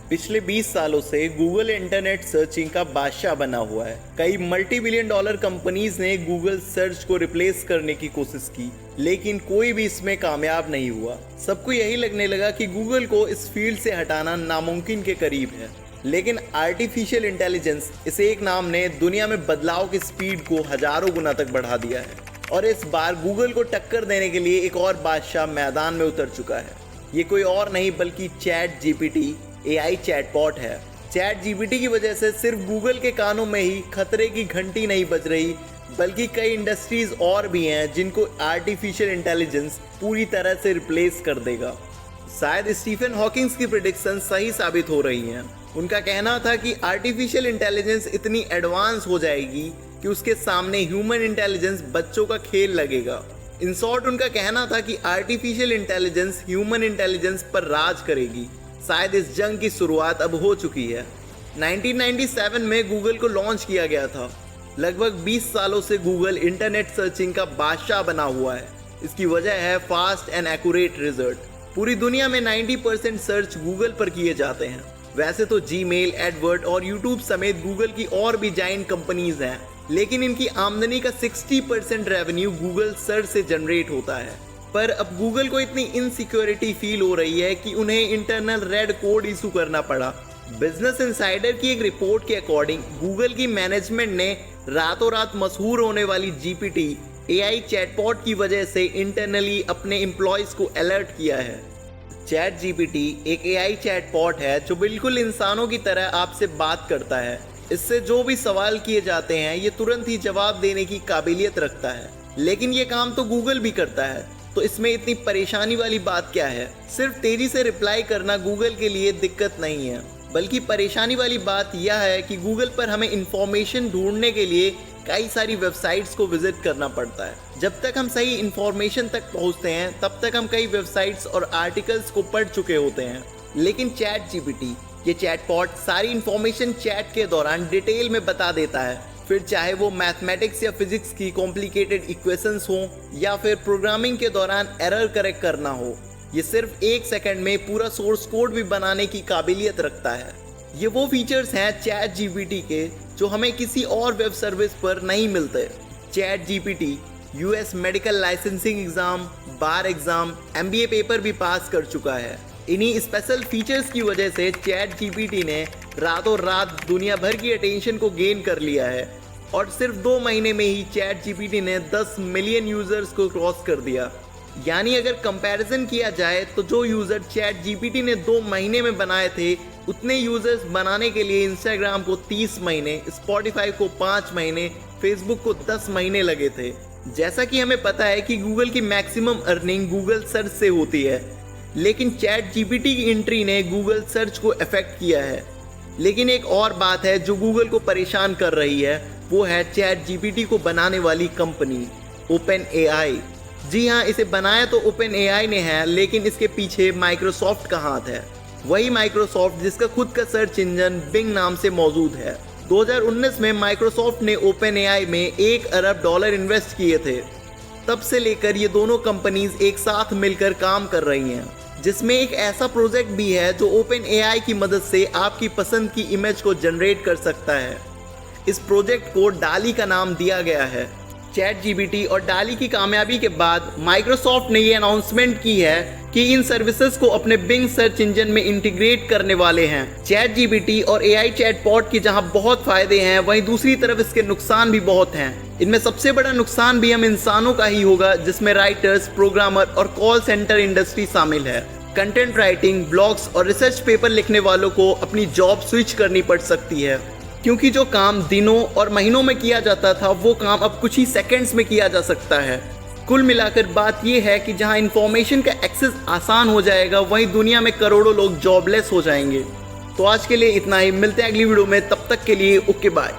पिछले 20 सालों से गूगल इंटरनेट सर्चिंग का बादशाह बना हुआ है। कई मल्टी बिलियन डॉलर कंपनीज ने गूगल सर्च को रिप्लेस करने की कोशिश की, लेकिन कोई भी इसमें कामयाब नहीं हुआ। सबको यही लगने लगा कि गूगल को इस फील्ड से हटाना नामुमकिन के करीब है। लेकिन आर्टिफिशियल इंटेलिजेंस, इस एक नाम ने दुनिया में बदलाव की स्पीड को हजारों गुना तक बढ़ा दिया है और इस बार गूगल को टक्कर देने के लिए एक और बादशाह मैदान में उतर चुका है। ये कोई और नहीं बल्कि चैट जीपीटी AI चैटबॉट है। चैट जीपीटी की वजह से सिर्फ गूगल के कानों में ही खतरे की घंटी नहीं बज रही, बल्कि कई इंडस्ट्रीज और भी हैं जिनको आर्टिफिशियल इंटेलिजेंस पूरी तरह से रिप्लेस कर देगा। शायद स्टीफन हॉकिंग्स की प्रेडिक्शन सही साबित हो रही हैं। उनका कहना था कि आर्टिफिशियल इंटेलिजेंस इतनी एडवांस हो जाएगी कि उसके सामने ह्यूमन इंटेलिजेंस बच्चों का खेल लगेगा। इन शॉर्ट उनका कहना था कि आर्टिफिशियल इंटेलिजेंस ह्यूमन इंटेलिजेंस पर राज करेगी। शायद इस जंग की शुरुआत अब हो चुकी है। 1997 में गूगल को लॉन्च किया गया था। लगभग 20 सालों से गूगल इंटरनेट सर्चिंग का बादशाह बना हुआ है। इसकी वजह है फास्ट एंड एक्यूरेट रिजल्ट। पूरी दुनिया में 90% सर्च गूगल पर किए जाते हैं। वैसे तो जीमेल, एडवर्ड और यूट्यूब समेत गूगल की और भी जाइंट कंपनीज हैं, लेकिन इनकी आमदनी का 60% रेवेन्यू गूगल सर्च से जनरेट होता है। पर अब गूगल को इतनी इनसिक्योरिटी फील हो रही है कि उन्हें इंटरनल रेड कोड इशू करना पड़ा। बिजनेस इनसाइडर की एक रिपोर्ट के अकॉर्डिंग गूगल की मैनेजमेंट ने रातों रात मशहूर होने वाली जीपीटी AI चैटबॉट की वजह से इंटरनली अपने एम्प्लॉयज को अलर्ट किया है। चैट जीपीटी एक AI चैटबॉट है जो बिल्कुल इंसानों की तरह आपसे बात करता है। इससे जो भी सवाल किए जाते हैं ये तुरंत ही जवाब देने की काबिलियत रखता है। लेकिन ये काम तो गूगल भी करता है, तो इसमें इतनी परेशानी वाली बात क्या है? सिर्फ तेजी से रिप्लाई करना गूगल के लिए दिक्कत नहीं है, बल्कि परेशानी वाली बात यह है कि गूगल पर हमें इंफॉर्मेशन ढूंढने के लिए कई सारी वेबसाइट्स को विजिट करना पड़ता है। जब तक हम सही इंफॉर्मेशन तक पहुंचते हैं तब तक हम कई वेबसाइट्स और आर्टिकल्स को पढ़ चुके होते हैं। लेकिन चैट जीपीटी, ये चैटबॉट सारी इंफॉर्मेशन चैट के दौरान डिटेल में बता देता है। फिर चाहे वो मैथमेटिक्स या फिजिक्स की कॉम्प्लिकेटेड इक्वेशंस हो या फिर प्रोग्रामिंग के दौरान एरर करेक्ट करना हो, ये सिर्फ 1 सेकंड में पूरा सोर्स कोड भी बनाने की काबिलियत रखता है। ये वो फीचर्स हैं चैट जीपीटी के जो हमें किसी और वेब सर्विस पर नहीं मिलते। ChatGPT US medical licensing exam, बार एग्जाम, MBA पेपर भी पास कर चुका है। इन्हीं स्पेशल फीचर्स की वजह से चैट जीपीटी ने रातों रात दुनिया भर की अटेंशन को गेन कर लिया है और सिर्फ 2 महीने में ही चैट जीपीटी ने 10 मिलियन यूजर्स को क्रॉस कर दिया। यानी अगर कंपैरिजन किया जाए तो जो यूजर चैट जीपीटी ने 2 महीने में बनाए थे, उतने यूजर्स बनाने के लिए इंस्टाग्राम को 30 महीने, स्पॉटिफाई को 5 महीने, फेसबुक को 10 महीने लगे थे। जैसा कि हमें पता है कि गूगल की मैक्सिमम अर्निंग गूगल सर्च से होती है, लेकिन चैट जीपीटी की एंट्री ने गूगल सर्च को अफेक्ट किया है। लेकिन एक और बात है जो गूगल को परेशान कर रही है, वो है चैट जीपीटी को बनाने वाली कंपनी OpenAI। जी हाँ, इसे बनाया तो OpenAI ने है, लेकिन इसके पीछे माइक्रोसॉफ्ट का हाथ है। वही माइक्रोसॉफ्ट जिसका खुद का सर्च इंजन बिंग नाम से मौजूद है। 2019 में माइक्रोसॉफ्ट ने OpenAI में $1 अरब इन्वेस्ट किए थे। तब से लेकर ये दोनों कंपनीज एक साथ मिलकर काम कर रही हैं, जिसमें एक ऐसा प्रोजेक्ट भी है जो OpenAI की मदद से आपकी पसंद की इमेज को जनरेट कर सकता है। इस प्रोजेक्ट को डाली का नाम दिया गया है। चैट जीपीटी और डाली की कामयाबी के बाद माइक्रोसॉफ्ट ने ये अनाउंसमेंट की है कि इन सर्विसेज को अपने बिंग सर्च इंजन में इंटीग्रेट करने वाले हैं। चैट जीपीटी और AI चैटबॉट की जहां बहुत फायदे हैं, वहीं दूसरी तरफ इसके नुकसान भी बहुत हैं। इनमें सबसे बड़ा नुकसान भी हम इंसानों का ही होगा, जिसमें राइटर्स, प्रोग्रामर और कॉल सेंटर इंडस्ट्री शामिल है। कंटेंट राइटिंग, ब्लॉग्स और रिसर्च पेपर लिखने वालों को अपनी जॉब स्विच करनी पड़ सकती है, क्योंकि जो काम दिनों और महीनों में किया जाता था वो काम अब कुछ ही सेकंड्स में किया जा सकता है। कुल मिलाकर बात यह है कि जहां इंफॉर्मेशन का एक्सेस आसान हो जाएगा, वहीं दुनिया में करोड़ों लोग जॉबलेस हो जाएंगे। तो आज के लिए इतना ही, मिलते हैं अगली वीडियो में, तब तक के लिए ओके बाय।